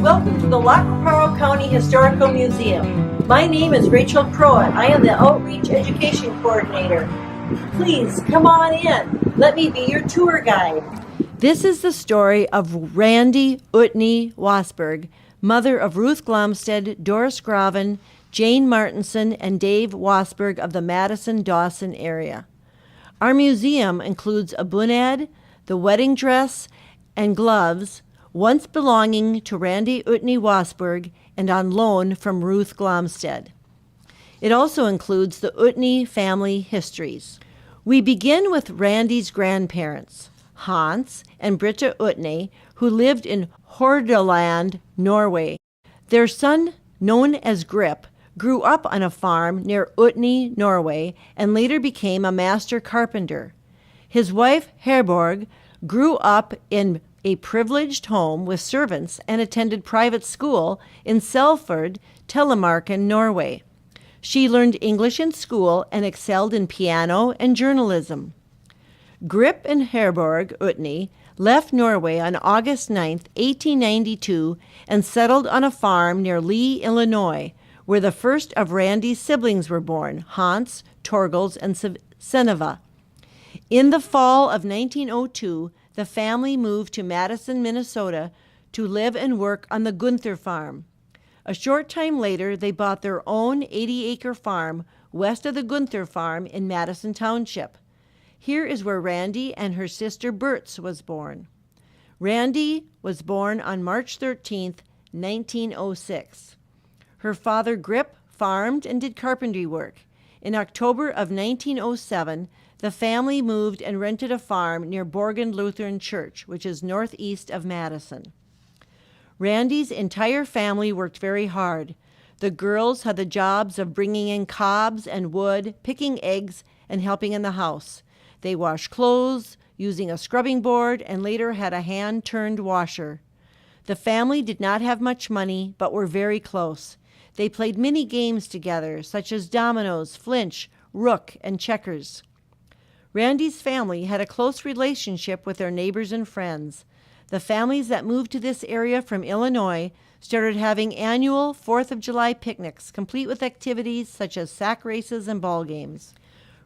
Welcome to the Parle County Historical Museum. My name is Rachel Croat. I am the Outreach Education Coordinator. Please come on in. Let me be your tour guide. This is the story of Randi Utne Wasberg, mother of Ruth Glomstead, Doris Graven, Jane Martinson, and Dave Wasberg of the Madison-Dawson area. Our museum includes a bunad, the wedding dress, and gloves, once belonging to Randi Utne Wasberg and on loan from Ruth Glomstead. It also includes the Utne family histories. We begin with Randi's grandparents, Hans and Britta Utne, who lived in Hordaland, Norway. Their son, known as Grip, grew up on a farm near Utne, Norway, and later became a master carpenter. His wife, Herborg, grew up in a privileged home with servants and attended private school in Selford, Telemarken, Norway. She learned English in school and excelled in piano and journalism. Grip and Herborg Utne left Norway on August 9, 1892, and settled on a farm near Lee, Illinois, where the first of Randi's siblings were born, Hans, Torgils, and Seneva. In the fall of 1902, the family moved to Madison, Minnesota, to live and work on the Gunther farm. A short time later, they bought their own 80-acre farm west of the Gunther farm in Madison Township. Here is where Randi and her sister Bertz was born. Randi was born on March 13, 1906. Her father Grip farmed and did carpentry work. In October of 1907, the family moved and rented a farm near Borgund Lutheran Church, which is northeast of Madison. Randi's entire family worked very hard. The girls had the jobs of bringing in cobs and wood, picking eggs, and helping in the house. They washed clothes, using a scrubbing board, and later had a hand-turned washer. The family did not have much money, but were very close. They played many games together, such as dominoes, flinch, rook, and checkers. Randi's family had a close relationship with their neighbors and friends. The families that moved to this area from Illinois started having annual 4th of July picnics, complete with activities such as sack races and ball games.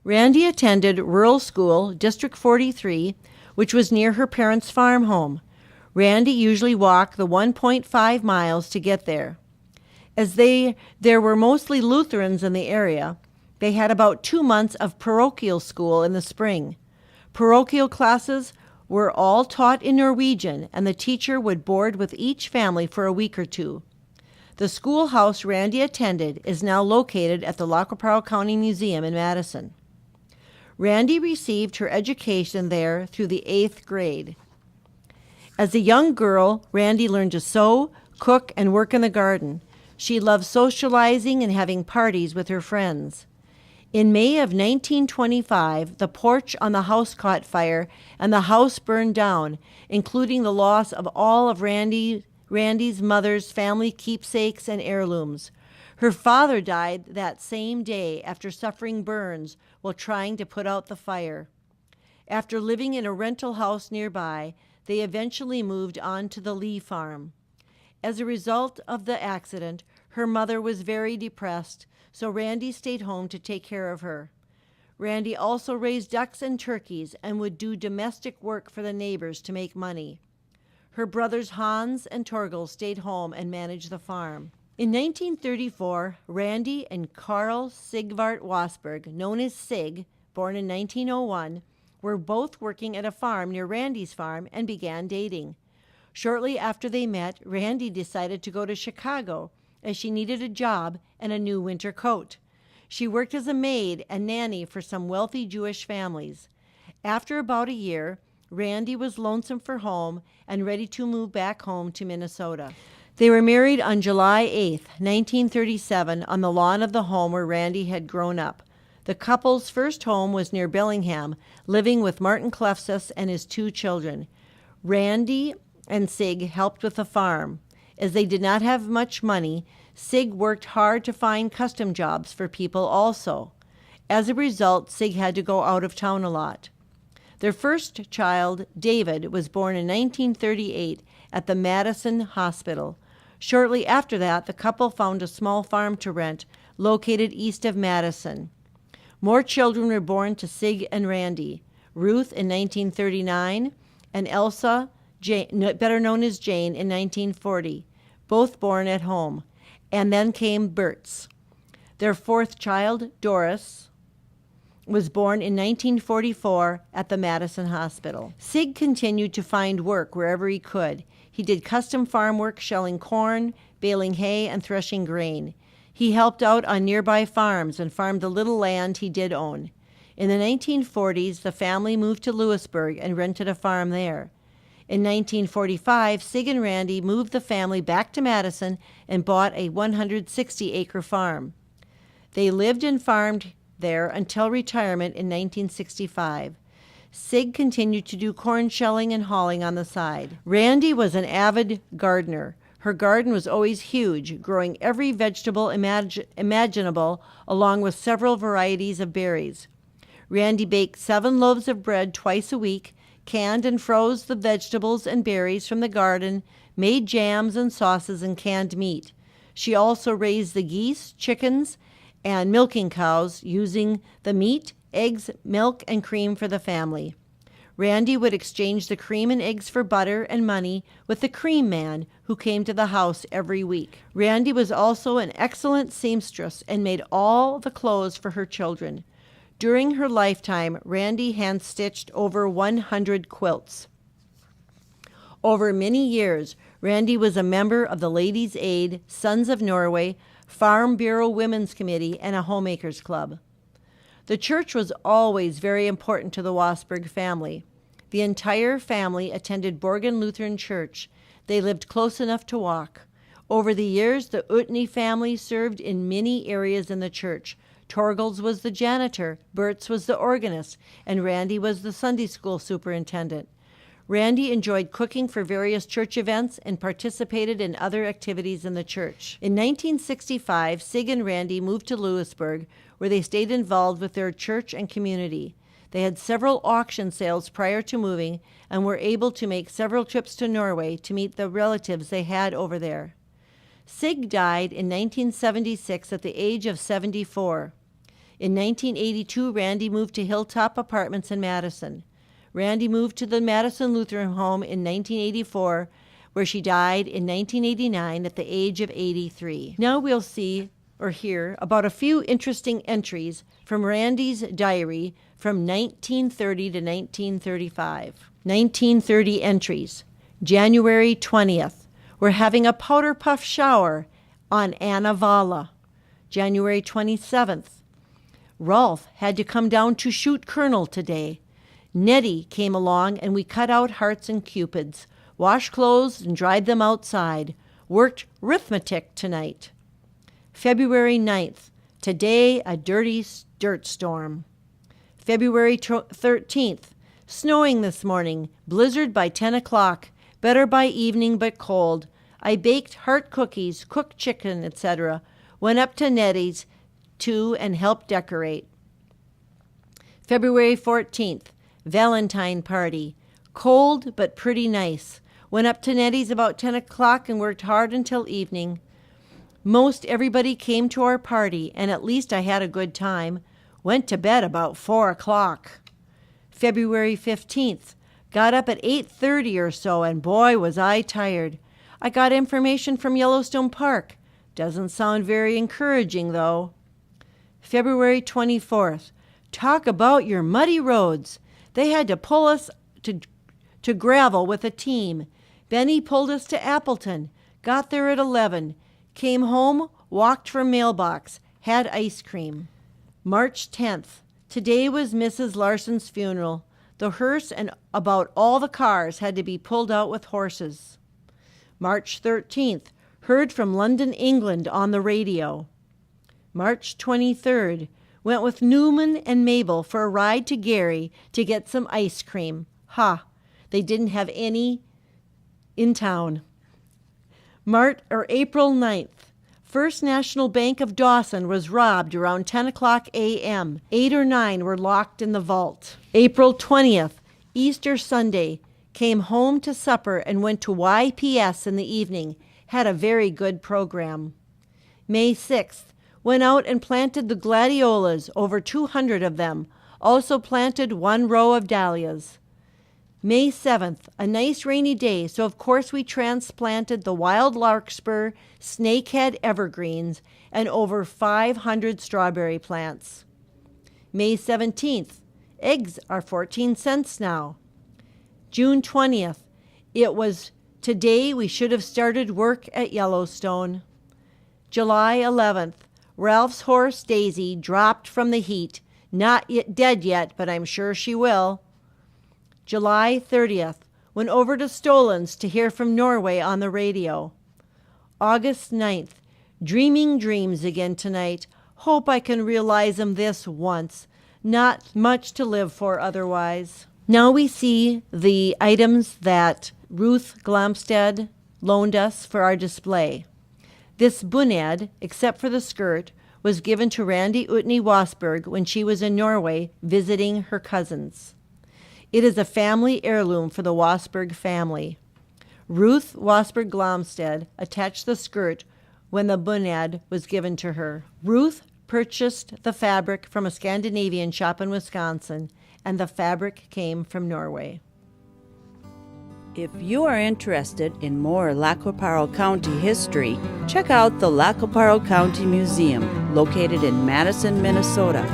Randi attended rural school, District 43, which was near her parents' farm home. Randi usually walked the 1.5 miles to get there. As there were mostly Lutherans in the area, they had about 2 months of parochial school in the spring. Parochial classes were all taught in Norwegian, and the teacher would board with each family for a week or two. The schoolhouse Randi attended is now located at the Parle County Museum in Madison. Randi received her education there through the 8th grade. As a young girl, Randi learned to sew, cook, and work in the garden. She loved socializing and having parties with her friends. In May of 1925, the porch on the house caught fire and the house burned down, including the loss of all of Randi's mother's family keepsakes and heirlooms. Her father died that same day after suffering burns while trying to put out the fire. After living in a rental house nearby, they eventually moved on to the Lee farm. As a result of the accident, her mother was very depressed, so Randi stayed home to take care of her. Randi also raised ducks and turkeys and would do domestic work for the neighbors to make money. Her brothers Hans and Torgil stayed home and managed the farm. In 1934, Randi and Carl Sigvart Wasberg, known as Sig, born in 1901, were both working at a farm near Randi's farm and began dating. Shortly after they met, Randi decided to go to Chicago as she needed a job and a new winter coat. She worked as a maid and nanny for some wealthy Jewish families. After about a year, Randi was lonesome for home and ready to move back home to Minnesota. They were married on July 8, 1937, on the lawn of the home where Randi had grown up. The couple's first home was near Bellingham, living with Martin Klefsus and his 2 children. Randi and Sig helped with the farm. As they did not have much money, Sig worked hard to find custom jobs for people also. As a result, Sig had to go out of town a lot. Their first child, David, was born in 1938 at the Madison Hospital. Shortly after that, the couple found a small farm to rent located east of Madison. More children were born to Sig and Randi, Ruth in 1939 and Elsa, better known as Jane, in 1940, both born at home. And then came Bert's. Their fourth child, Doris, was born in 1944 at the Madison Hospital. Sig continued to find work wherever he could. He did custom farm work shelling corn, baling hay, and threshing grain. He helped out on nearby farms and farmed the little land he did own. In the 1940s, the family moved to Lewisburg and rented a farm there. In 1945, Sig and Randi moved the family back to Madison and bought a 160-acre farm. They lived and farmed there until retirement in 1965. Sig continued to do corn shelling and hauling on the side. Randi was an avid gardener. Her garden was always huge, growing every vegetable imaginable, along with several varieties of berries. Randi baked 7 loaves of bread twice a week, canned and froze the vegetables and berries from the garden, made jams and sauces and canned meat. She also raised the geese, chickens, and milking cows, using the meat, eggs, milk, and cream for the family. Randi would exchange the cream and eggs for butter and money with the cream man who came to the house every week. Randi was also an excellent seamstress and made all the clothes for her children. During her lifetime, Randi hand-stitched over 100 quilts. Over many years, Randi was a member of the Ladies' Aid, Sons of Norway, Farm Bureau Women's Committee, and a Homemakers Club. The church was always very important to the Wasberg family. The entire family attended Borgen Lutheran Church. They lived close enough to walk. Over the years, the Utne family served in many areas in the church. Torgels was the janitor, Bert's was the organist, and Randi was the Sunday school superintendent. Randi enjoyed cooking for various church events and participated in other activities in the church. In 1965, Sig and Randi moved to Lewisburg, where they stayed involved with their church and community. They had several auction sales prior to moving and were able to make several trips to Norway to meet the relatives they had over there. Sig died in 1976 at the age of 74. In 1982, Randi moved to Hilltop Apartments in Madison. Randi moved to the Madison Lutheran Home in 1984, where she died in 1989 at the age of 83. Now we'll see or hear about a few interesting entries from Randi's diary from 1930 to 1935. 1930 entries. January 20th. We're having a powder puff shower on Anna Vala. January 27th. Rolf had to come down to shoot Colonel today. Nettie came along and we cut out hearts and cupids, washed clothes and dried them outside, worked arithmetic tonight. February 9th. Today a dirty dirt storm. February 13th. Snowing this morning, blizzard by 10 o'clock, better by evening but cold. I baked heart cookies, cooked chicken, etc. Went up to Nettie's too and helped decorate. February 14th. Valentine party. Cold but pretty nice. Went up to Nettie's about 10 o'clock and worked hard until evening. Most everybody came to our party, and at least I had a good time. Went to bed about 4 o'clock. February 15th. Got up at 8:30 or so, and boy was I tired. I got information from Yellowstone Park. Doesn't sound very encouraging, though. February 24th. Talk about your muddy roads. They had to pull us to gravel with a team. Benny pulled us to Appleton. Got there at 11. Came home, walked from mailbox, had ice cream. March 10th. Today was Mrs. Larson's funeral. The hearse and about all the cars had to be pulled out with horses. March 13th. Heard from London, England on the radio. March 23rd. Went with Newman and Mabel for a ride to Gary to get some ice cream. Ha! They didn't have any in town. April 9th. First National Bank of Dawson was robbed around 10 o'clock a.m. 8 or 9 were locked in the vault. April 20th. Easter Sunday. Came home to supper and went to YPS in the evening. had a very good program. May 6th, went out and planted the gladiolas, over 200 of them, also planted 1 row of dahlias. May 7th, a nice rainy day, so of course we transplanted the wild larkspur, snakehead evergreens, and over 500 strawberry plants. May 17th, eggs are 14 cents now. June 20th, it was today we should have started work at Yellowstone. July 11th, Ralph's horse Daisy dropped from the heat, not yet dead yet, but I'm sure she will. July 30th, went over to Stolen's to hear from Norway on the radio. August 9th, dreaming dreams again tonight. Hope I can realize 'em this once. Not much to live for otherwise. Now we see the items that Ruth Glomstead loaned us for our display. This bunad, except for the skirt, was given to Randi Utne Wasberg when she was in Norway visiting her cousins. It is a family heirloom for the Wasberg family. Ruth Wasberg Glomstead attached the skirt when the bunad was given to her. Ruth purchased the fabric from a Scandinavian shop in Wisconsin, and the fabric came from Norway. If you are interested in more Lacoparo County history, check out the Lacoparo County Museum, located in Madison, Minnesota.